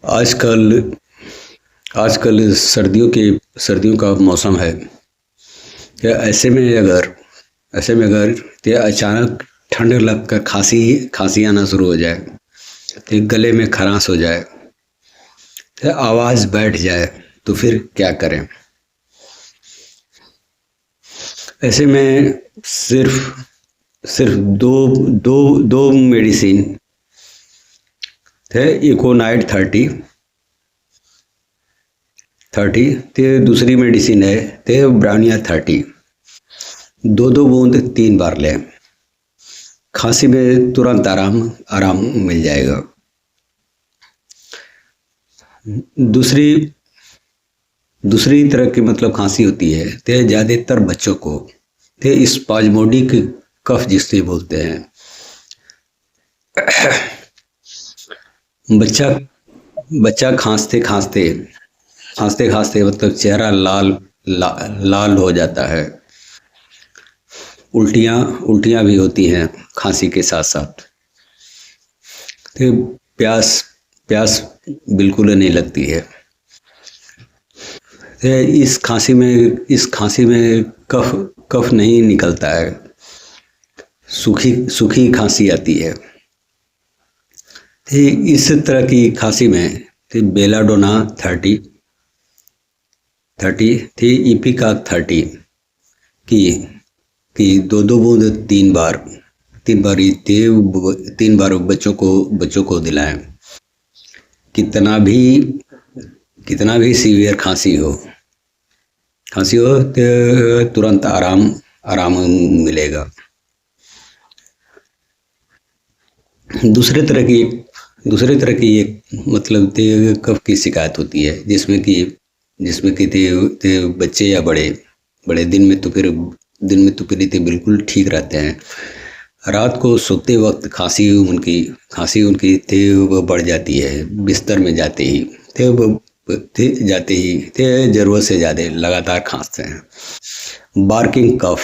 आजकल आजकल सर्दियों का मौसम है। क्या ऐसे में अगर ये अचानक ठंड लगकर खांसी आना शुरू हो जाए, तो गले में खरांश हो जाए, तो आवाज़ बैठ जाए, तो फिर क्या करें? ऐसे में सिर्फ सिर्फ दो दो दो मेडिसिन थे। इकोनाइट 30 ते दूसरी मेडिसिन है ते ब्राउनिया 30। दो दो बूंद 3 बार लें, खांसी में तुरंत आराम आराम मिल जाएगा। दूसरी दूसरी तरह की मतलब खांसी होती है ते ज़्यादातर बच्चों को ते स्पाज्मोडिक कफ जिसे बोलते हैं। बच्चा बच्चा खांसते खांसते मतलब चेहरा लाल हो जाता है। उल्टियाँ उल्टियाँ भी होती हैं खांसी के साथ साथ। तो प्यास प्यास बिल्कुल नहीं लगती है। तो इस खांसी में कफ कफ नहीं निकलता है, सूखी सूखी खांसी आती है। तो इस तरह की खांसी में तो बेलाडोना 30 थी, इपिकाक 30 की दो दो बूंद 3 बार 3 बार 3 बार बच्चों को दिलाएं। कितना भी कितना भी सीवियर खांसी हो तो तुरंत आराम आराम मिलेगा। दूसरे तरह की एक मतलब कफ की शिकायत होती है, जिसमें कि बच्चे या बड़े बड़े दिन में तो फिर ते बिल्कुल ठीक रहते हैं। रात को सोते वक्त खांसी उनकी ते वो बढ़ जाती है। बिस्तर में ते जरूरत से ज़्यादा लगातार खांसते हैं। बार्किंग कफ,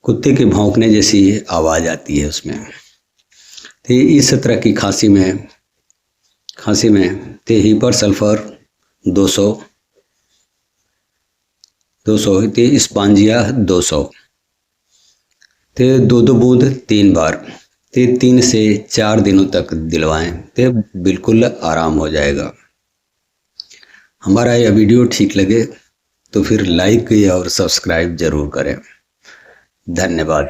कुत्ते के भौंकने जैसी आवाज़ आती है उसमें। तो इस तरह की खांसी में ते हीपर सल्फर 200 ते स्पांजिया 200 ते दो दो बूंद 3 बार ते 3 से 4 दिनों तक दिलवाएं, ते बिल्कुल आराम हो जाएगा। हमारा यह वीडियो ठीक लगे तो फिर लाइक और सब्सक्राइब जरूर करें। धन्यवाद।